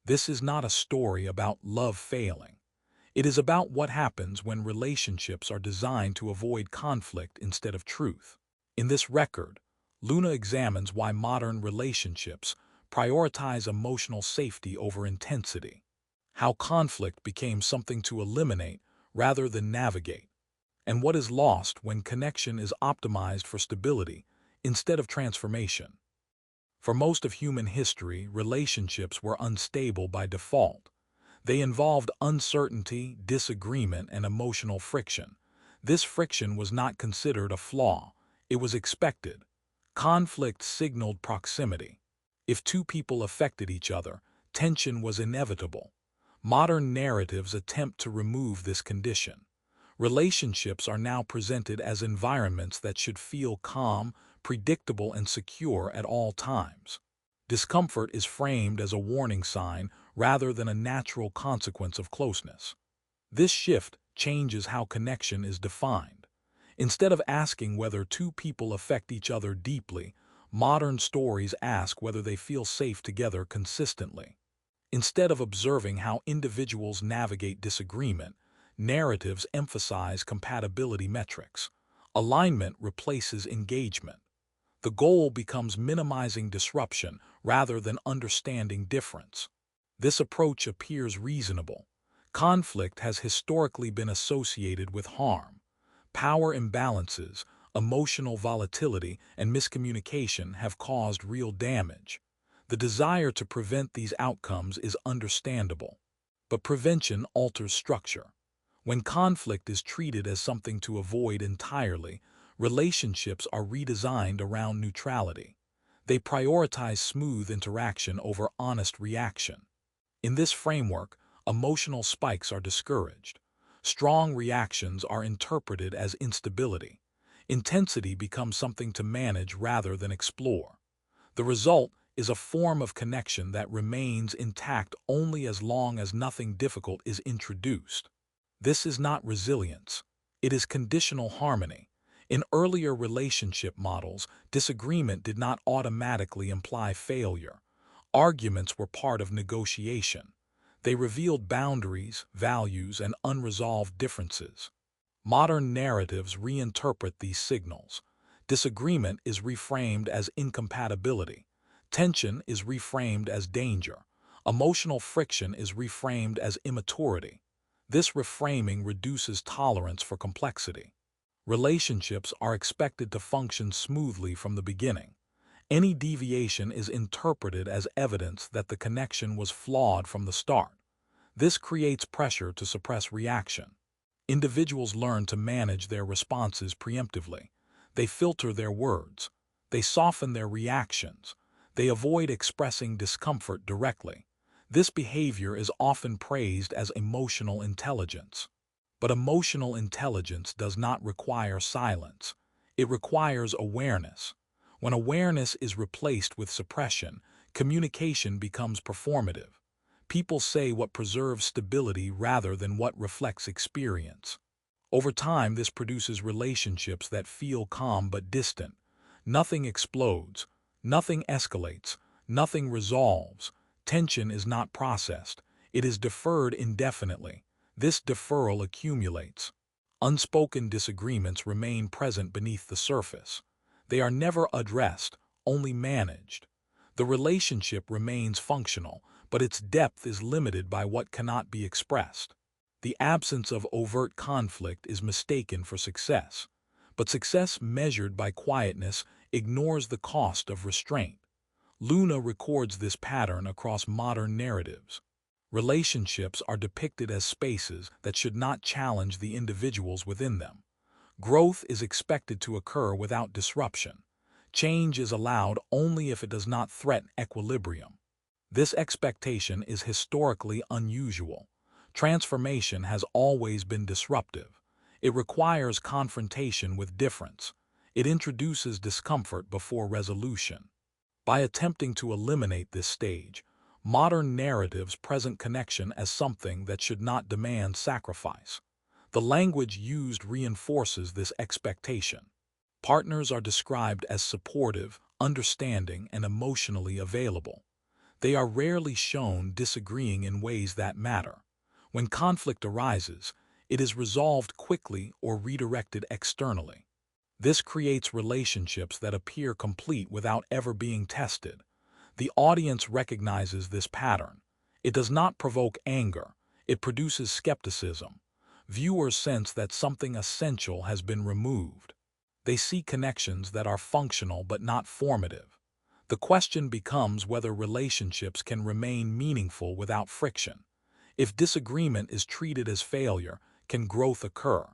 This is not a story about love failing. It is about what happens when relationships are designed to avoid conflict instead of truth. In this record, Luna examines why modern relationships prioritize emotional safety over intensity, how conflict became something to eliminate rather than navigate, and what is lost when connection is optimized for stability instead of transformation. For most of human history, relationships were unstable by default. They involved uncertainty, disagreement, and emotional friction. This friction was not considered a flaw. It was expected. Conflict signaled proximity. If two people affected each other, tension was inevitable. Modern narratives attempt to remove this condition. Relationships are now presented as environments that should feel calm, predictable, and secure at all times. Discomfort is framed as a warning sign rather than a natural consequence of closeness. This shift changes how connection is defined. Instead of asking whether two people affect each other deeply, modern stories ask whether they feel safe together consistently. Instead of observing how individuals navigate disagreement, narratives emphasize compatibility metrics. Alignment replaces engagement. The goal becomes minimizing disruption rather than understanding difference. This approach appears reasonable. Conflict has historically been associated with harm. Power imbalances, emotional volatility, and miscommunication have caused real damage. The desire to prevent these outcomes is understandable. But prevention alters structure. When conflict is treated as something to avoid entirely, relationships are redesigned around neutrality. They prioritize smooth interaction over honest reaction. In this framework, emotional spikes are discouraged. Strong reactions are interpreted as instability. Intensity becomes something to manage rather than explore. The result is a form of connection that remains intact only as long as nothing difficult is introduced. This is not resilience. It is conditional harmony. In earlier relationship models, disagreement did not automatically imply failure. Arguments were part of negotiation. They revealed boundaries, values, and unresolved differences. Modern narratives reinterpret these signals. Disagreement is reframed as incompatibility. Tension is reframed as danger. Emotional friction is reframed as immaturity. This reframing reduces tolerance for complexity. Relationships are expected to function smoothly from the beginning. Any deviation is interpreted as evidence that the connection was flawed from the start. This creates pressure to suppress reaction. Individuals learn to manage their responses preemptively. They filter their words. They soften their reactions. They avoid expressing discomfort directly. This behavior is often praised as emotional intelligence. But emotional intelligence does not require silence. It requires awareness. When awareness is replaced with suppression, communication becomes performative. People say what preserves stability rather than what reflects experience. Over time, this produces relationships that feel calm but distant. Nothing explodes. Nothing escalates. Nothing resolves. Tension is not processed. It is deferred indefinitely. This deferral accumulates. Unspoken disagreements remain present beneath the surface. They are never addressed, only managed. The relationship remains functional, but its depth is limited by what cannot be expressed. The absence of overt conflict is mistaken for success, but success measured by quietness ignores the cost of restraint. Luna records this pattern across modern narratives. Relationships are depicted as spaces that should not challenge the individuals within them. Growth is expected to occur without disruption. Change is allowed only if it does not threaten equilibrium. This expectation is historically unusual. Transformation has always been disruptive. It requires confrontation with difference. It introduces discomfort before resolution. By attempting to eliminate this stage, modern narratives present connection as something that should not demand sacrifice. The language used reinforces this expectation. Partners are described as supportive, understanding, and emotionally available. They are rarely shown disagreeing in ways that matter. When conflict arises, it is resolved quickly or redirected externally. This creates relationships that appear complete without ever being tested. The audience recognizes this pattern. It does not provoke anger, it produces skepticism. Viewers sense that something essential has been removed. They see connections that are functional but not formative. The question becomes whether relationships can remain meaningful without friction. If disagreement is treated as failure, can growth occur?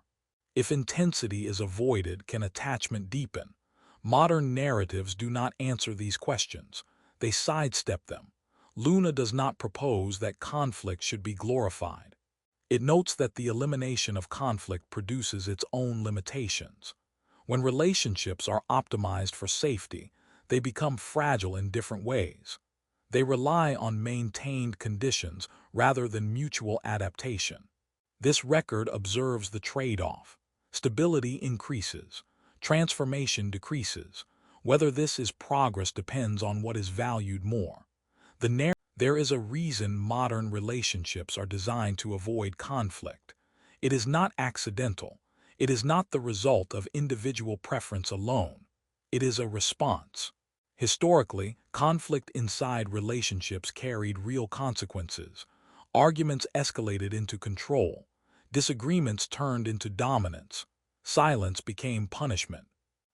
If intensity is avoided, can attachment deepen? Modern narratives do not answer these questions. They sidestep them. Luna does not propose that conflict should be glorified. It notes that the elimination of conflict produces its own limitations. When relationships are optimized for safety, they become fragile in different ways. They rely on maintained conditions rather than mutual adaptation. This record observes the trade-off. Stability increases, transformation decreases. Whether this is progress depends on what is valued more. There is a reason modern relationships are designed to avoid conflict. It is not accidental. It is not the result of individual preference alone. It is a response. Historically, conflict inside relationships carried real consequences. Arguments escalated into control. Disagreements turned into dominance. Silence became punishment.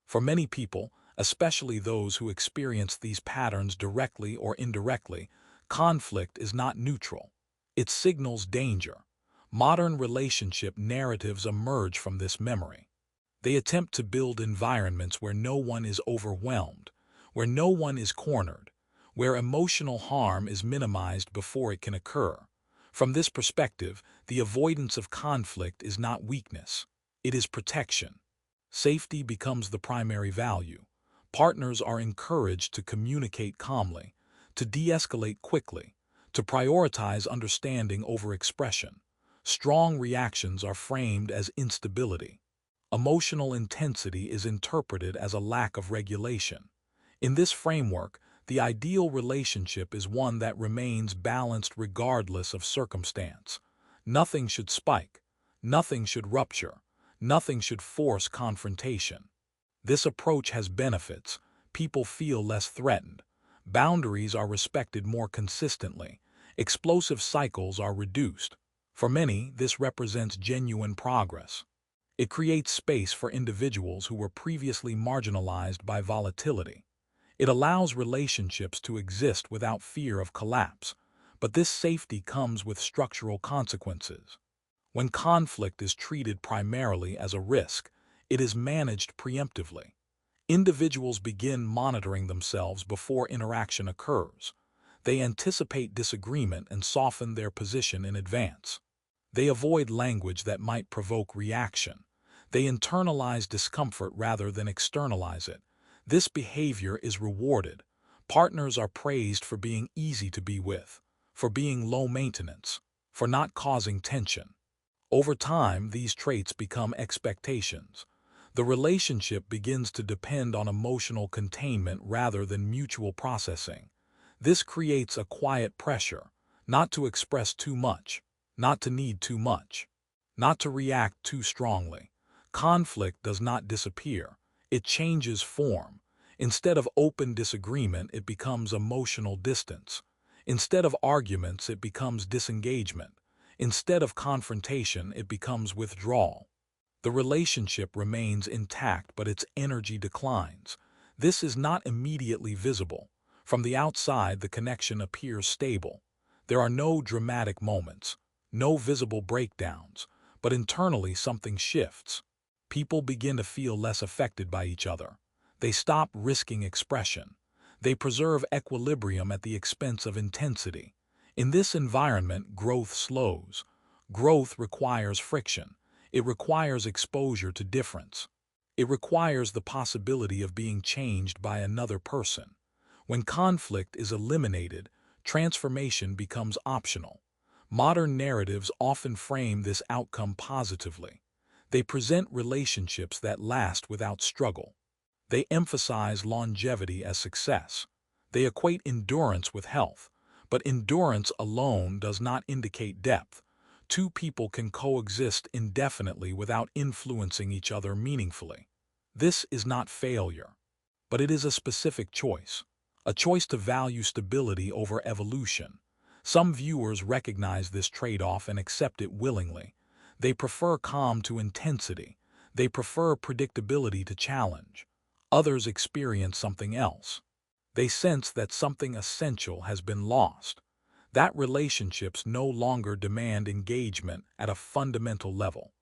For many people, especially those who experience these patterns directly or indirectly, conflict is not neutral. It signals danger. Modern relationship narratives emerge from this memory. They attempt to build environments where no one is overwhelmed, where no one is cornered, where emotional harm is minimized before it can occur. From this perspective, the avoidance of conflict is not weakness. It is protection. Safety becomes the primary value. Partners are encouraged to communicate calmly, to de-escalate quickly, to prioritize understanding over expression. Strong reactions are framed as instability. Emotional intensity is interpreted as a lack of regulation. In this framework, the ideal relationship is one that remains balanced regardless of circumstance. Nothing should spike. Nothing should rupture. Nothing should force confrontation. This approach has benefits. People feel less threatened. Boundaries are respected more consistently. Explosive cycles are reduced. For many, this represents genuine progress. It creates space for individuals who were previously marginalized by volatility. It allows relationships to exist without fear of collapse, but this safety comes with structural consequences. When conflict is treated primarily as a risk, it is managed preemptively. Individuals begin monitoring themselves before interaction occurs. They anticipate disagreement and soften their position in advance. They avoid language that might provoke reaction. They internalize discomfort rather than externalize it. This behavior is rewarded. Partners are praised for being easy to be with, for being low maintenance, for not causing tension. Over time, these traits become expectations. The relationship begins to depend on emotional containment rather than mutual processing. This creates a quiet pressure, not to express too much, not to need too much, not to react too strongly. Conflict does not disappear. It changes form. Instead of open disagreement, it becomes emotional distance. Instead of arguments, it becomes disengagement. Instead of confrontation, it becomes withdrawal. The relationship remains intact, but its energy declines. This is not immediately visible. From the outside, the connection appears stable. There are no dramatic moments, no visible breakdowns, but internally something shifts. People begin to feel less affected by each other. They stop risking expression. They preserve equilibrium at the expense of intensity. In this environment, growth slows. Growth requires friction. It requires exposure to difference. It requires the possibility of being changed by another person. When conflict is eliminated, transformation becomes optional. Modern narratives often frame this outcome positively. They present relationships that last without struggle. They emphasize longevity as success. They equate endurance with health. But endurance alone does not indicate depth. Two people can coexist indefinitely without influencing each other meaningfully. This is not failure, but it is a specific choice. A choice to value stability over evolution. Some viewers recognize this trade-off and accept it willingly. They prefer calm to intensity. They prefer predictability to challenge. Others experience something else. They sense that something essential has been lost. That relationships no longer demand engagement at a fundamental level.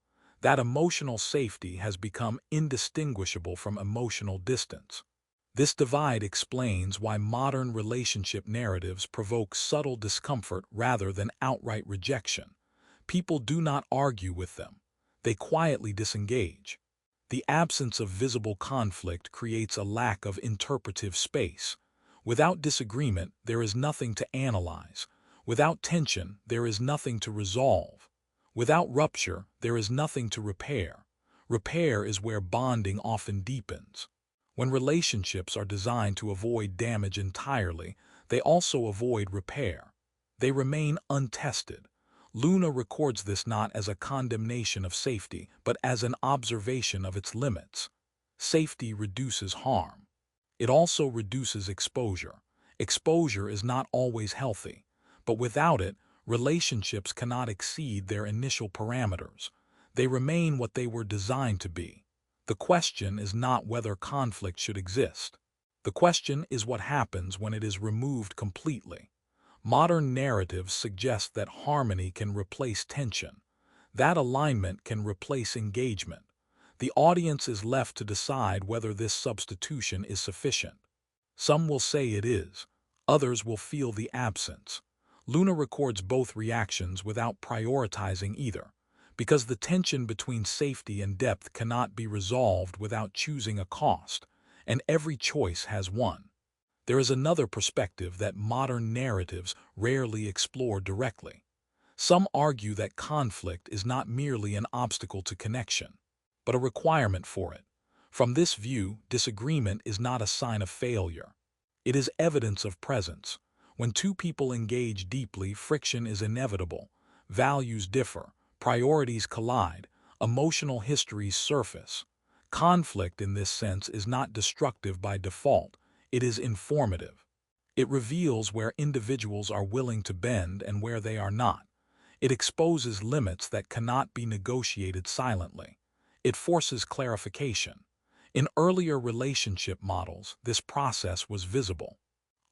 That emotional safety has become indistinguishable from emotional distance. This divide explains why modern relationship narratives provoke subtle discomfort rather than outright rejection. People do not argue with them. They quietly disengage. The absence of visible conflict creates a lack of interpretive space. Without disagreement, there is nothing to analyze. Without tension, there is nothing to resolve. Without rupture, there is nothing to repair. Repair is where bonding often deepens. When relationships are designed to avoid damage entirely, they also avoid repair. They remain untested. Luna records this not as a condemnation of safety, but as an observation of its limits. Safety reduces harm. It also reduces exposure. Exposure is not always healthy, but without it, relationships cannot exceed their initial parameters. They remain what they were designed to be. The question is not whether conflict should exist. The question is what happens when it is removed completely. Modern narratives suggest that harmony can replace tension. That alignment can replace engagement. The audience is left to decide whether this substitution is sufficient. Some will say it is. Others will feel the absence. Luna records both reactions without prioritizing either, because the tension between safety and depth cannot be resolved without choosing a cost, and every choice has one. There is another perspective that modern narratives rarely explore directly. Some argue that conflict is not merely an obstacle to connection, but a requirement for it. From this view, disagreement is not a sign of failure. It is evidence of presence. When two people engage deeply, friction is inevitable. Values differ, priorities collide, emotional histories surface. Conflict in this sense is not destructive by default. It is informative. It reveals where individuals are willing to bend and where they are not. It exposes limits that cannot be negotiated silently. It forces clarification. In earlier relationship models, this process was visible.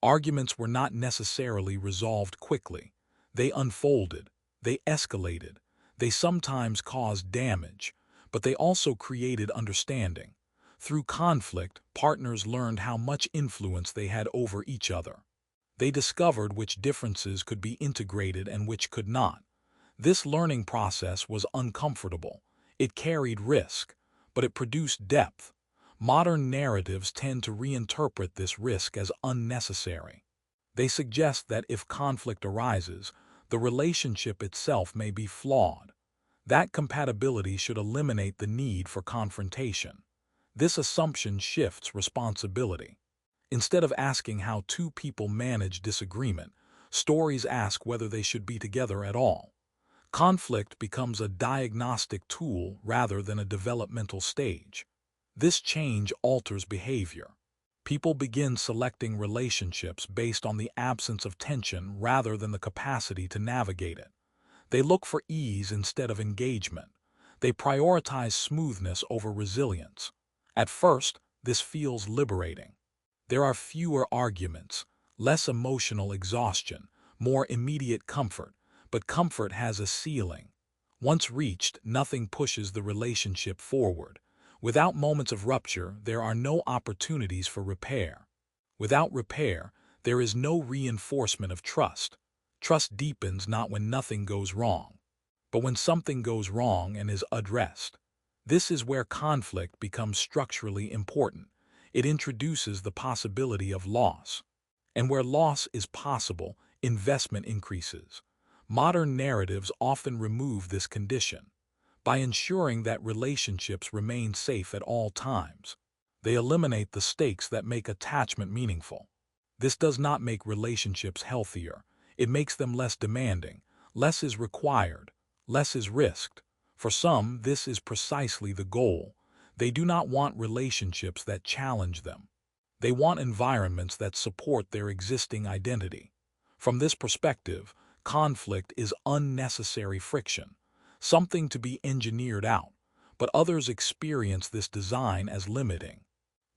Arguments were not necessarily resolved quickly. They unfolded. They escalated. They sometimes caused damage, but they also created understanding. Through conflict, partners learned how much influence they had over each other. They discovered which differences could be integrated and which could not. This learning process was uncomfortable. It carried risk, but it produced depth. Modern narratives tend to reinterpret this risk as unnecessary. They suggest that if conflict arises, the relationship itself may be flawed. That compatibility should eliminate the need for confrontation. This assumption shifts responsibility. Instead of asking how two people manage disagreement, stories ask whether they should be together at all. Conflict becomes a diagnostic tool rather than a developmental stage. This change alters behavior. People begin selecting relationships based on the absence of tension rather than the capacity to navigate it. They look for ease instead of engagement. They prioritize smoothness over resilience. At first, this feels liberating. There are fewer arguments, less emotional exhaustion, more immediate comfort, but comfort has a ceiling. Once reached, nothing pushes the relationship forward. Without moments of rupture, there are no opportunities for repair. Without repair, there is no reinforcement of trust. Trust deepens not when nothing goes wrong, but when something goes wrong and is addressed. This is where conflict becomes structurally important. It introduces the possibility of loss. And where loss is possible, investment increases. Modern narratives often remove this condition. By ensuring that relationships remain safe at all times, they eliminate the stakes that make attachment meaningful. This does not make relationships healthier. It makes them less demanding. Less is required. Less is risked. For some, this is precisely the goal. They do not want relationships that challenge them. They want environments that support their existing identity. From this perspective, conflict is unnecessary friction, something to be engineered out, but others experience this design as limiting.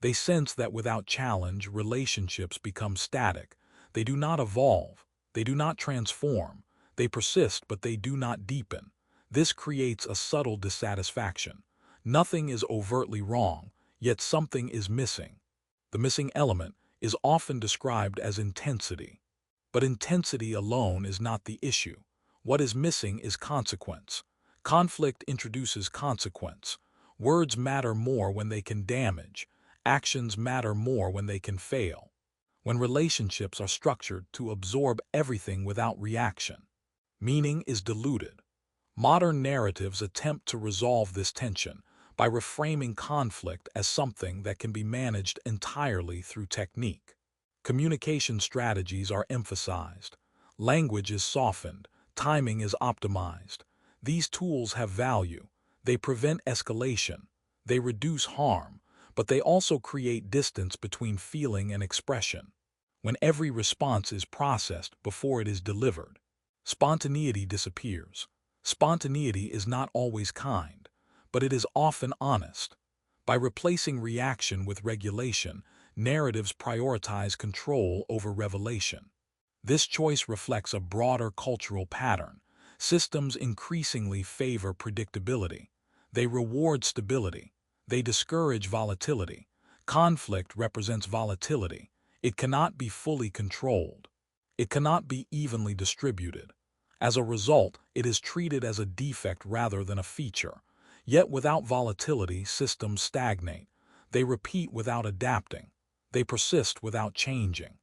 They sense that without challenge, relationships become static. They do not evolve. They do not transform. They persist, but they do not deepen. This creates a subtle dissatisfaction. Nothing is overtly wrong, yet something is missing. The missing element is often described as intensity. But intensity alone is not the issue. What is missing is consequence. Conflict introduces consequence. Words matter more when they can damage. Actions matter more when they can fail. When relationships are structured to absorb everything without reaction, meaning is diluted. Modern narratives attempt to resolve this tension by reframing conflict as something that can be managed entirely through technique. Communication strategies are emphasized. Language is softened. Timing is optimized. These tools have value. They prevent escalation. They reduce harm, but they also create distance between feeling and expression. When every response is processed before it is delivered, spontaneity disappears. Spontaneity is not always kind, but it is often honest. By replacing reaction with regulation, narratives prioritize control over revelation. This choice reflects a broader cultural pattern. Systems increasingly favor predictability. They reward stability. They discourage volatility. Conflict represents volatility. It cannot be fully controlled. It cannot be evenly distributed. As a result, it is treated as a defect rather than a feature. Yet without volatility, systems stagnate. They repeat without adapting. They persist without changing.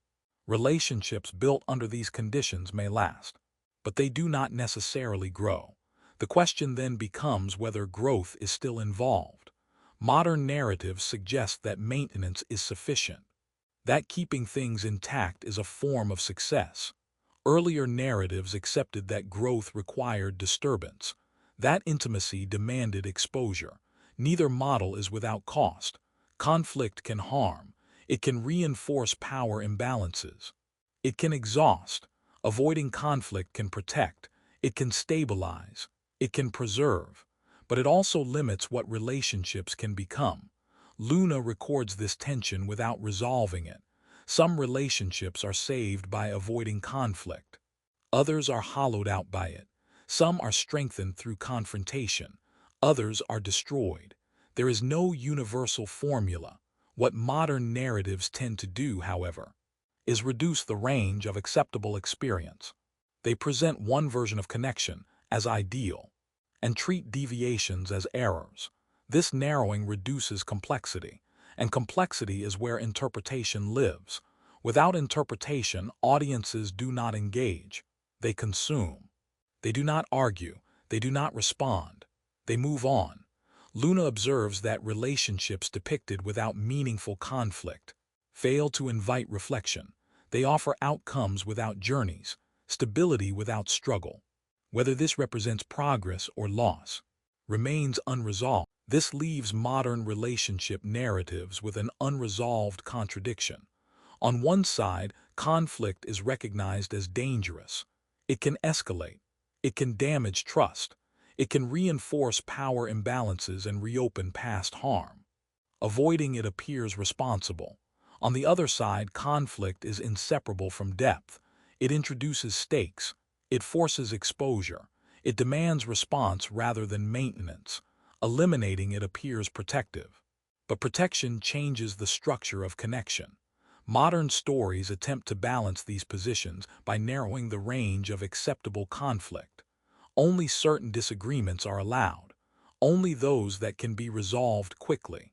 Relationships built under these conditions may last, but they do not necessarily grow. The question then becomes whether growth is still involved. Modern narratives suggest that maintenance is sufficient, that keeping things intact is a form of success. Earlier narratives accepted that growth required disturbance, that intimacy demanded exposure. Neither model is without cost. Conflict can harm. It can reinforce power imbalances. It can exhaust. Avoiding conflict can protect. It can stabilize. It can preserve. But it also limits what relationships can become. Luna records this tension without resolving it. Some relationships are saved by avoiding conflict. Others are hollowed out by it. Some are strengthened through confrontation. Others are destroyed. There is no universal formula. What modern narratives tend to do, however, is reduce the range of acceptable experience. They present one version of connection as ideal and treat deviations as errors. This narrowing reduces complexity, and complexity is where interpretation lives. Without interpretation, audiences do not engage. They consume. They do not argue. They do not respond. They move on. Luna observes that relationships depicted without meaningful conflict fail to invite reflection. They offer outcomes without journeys, stability without struggle. Whether this represents progress or loss remains unresolved. This leaves modern relationship narratives with an unresolved contradiction. On one side, conflict is recognized as dangerous. It can escalate. It can damage trust. It can reinforce power imbalances and reopen past harm. Avoiding it appears responsible. On the other side, conflict is inseparable from depth. It introduces stakes. It forces exposure. It demands response rather than maintenance. Eliminating it appears protective. But protection changes the structure of connection. Modern stories attempt to balance these positions by narrowing the range of acceptable conflict. Only certain disagreements are allowed. Only those that can be resolved quickly.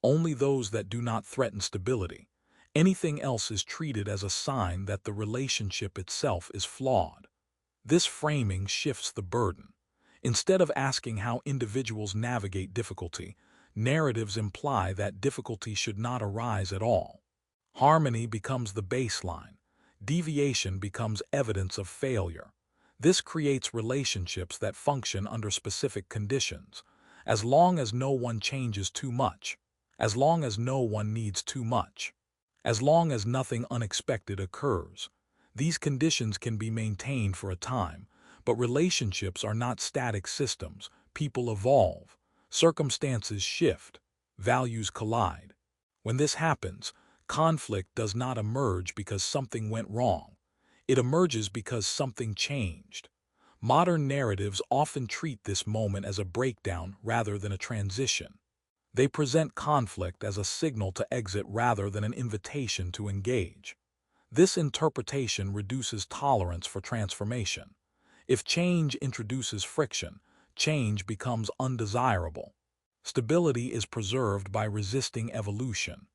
Only those that do not threaten stability. Anything else is treated as a sign that the relationship itself is flawed. This framing shifts the burden. Instead of asking how individuals navigate difficulty, narratives imply that difficulty should not arise at all. Harmony becomes the baseline. Deviation becomes evidence of failure. This creates relationships that function under specific conditions, as long as no one changes too much, as long as no one needs too much, as long as nothing unexpected occurs. These conditions can be maintained for a time, but relationships are not static systems. People evolve, circumstances shift, values collide. When this happens, conflict does not emerge because something went wrong. It emerges because something changed. Modern narratives often treat this moment as a breakdown rather than a transition. They present conflict as a signal to exit rather than an invitation to engage. This interpretation reduces tolerance for transformation. If change introduces friction, change becomes undesirable. Stability is preserved by resisting evolution.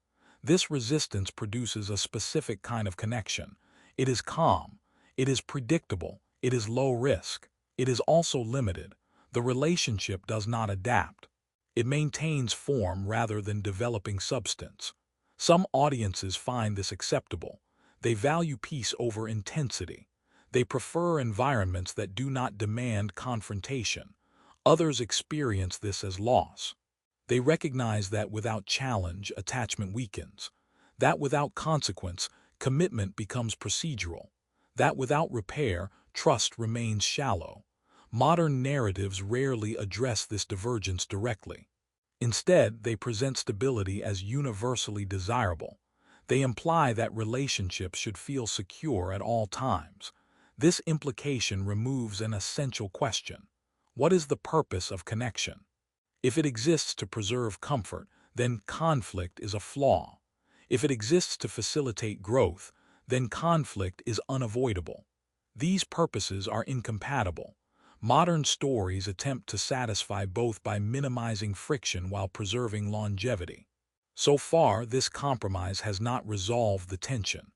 This resistance produces a specific kind of connection. It is calm, it is predictable, it is low risk, it is also limited. The relationship does not adapt. It maintains form rather than developing substance. Some audiences find this acceptable. They value peace over intensity. They prefer environments that do not demand confrontation. Others experience this as loss. They recognize that without challenge, attachment weakens. That without consequence, commitment becomes procedural. That without repair, trust remains shallow. Modern narratives rarely address this divergence directly. Instead, they present stability as universally desirable. They imply that relationships should feel secure at all times. This implication removes an essential question. What is the purpose of connection? If it exists to preserve comfort, then conflict is a flaw. If it exists to facilitate growth, then conflict is unavoidable. These purposes are incompatible. Modern stories attempt to satisfy both by minimizing friction while preserving longevity. So far, this compromise has not resolved the tension.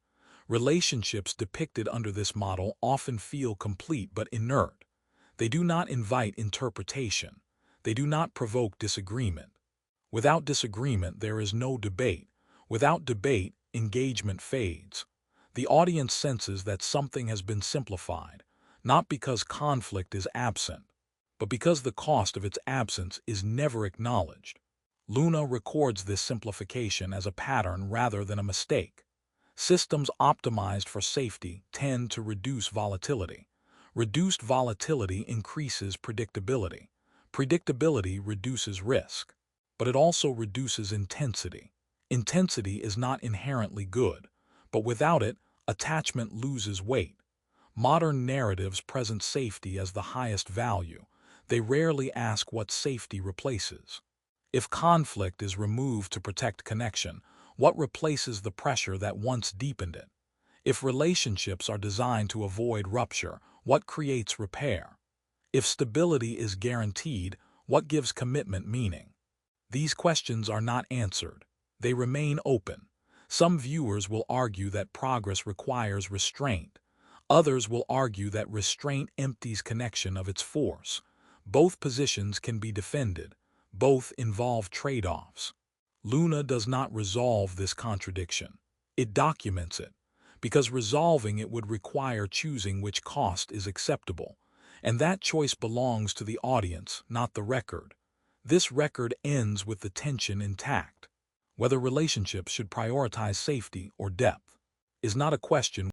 Relationships depicted under this model often feel complete but inert. They do not invite interpretation. They do not provoke disagreement. Without disagreement, there is no debate. Without debate, engagement fades. The audience senses that something has been simplified, not because conflict is absent, but because the cost of its absence is never acknowledged. Luna records this simplification as a pattern rather than a mistake. Systems optimized for safety tend to reduce volatility. Reduced volatility increases predictability. Predictability reduces risk, but it also reduces intensity. Intensity is not inherently good, but without it, attachment loses weight. Modern narratives present safety as the highest value. They rarely ask what safety replaces. If conflict is removed to protect connection, what replaces the pressure that once deepened it? If relationships are designed to avoid rupture, what creates repair? If stability is guaranteed, what gives commitment meaning? These questions are not answered. They remain open. Some viewers will argue that progress requires restraint. Others will argue that restraint empties connection of its force. Both positions can be defended. Both involve trade-offs. Luna does not resolve this contradiction. It documents it, because resolving it would require choosing which cost is acceptable, and that choice belongs to the audience, not the record. This record ends with the tension intact. Whether relationships should prioritize safety or depth is not a question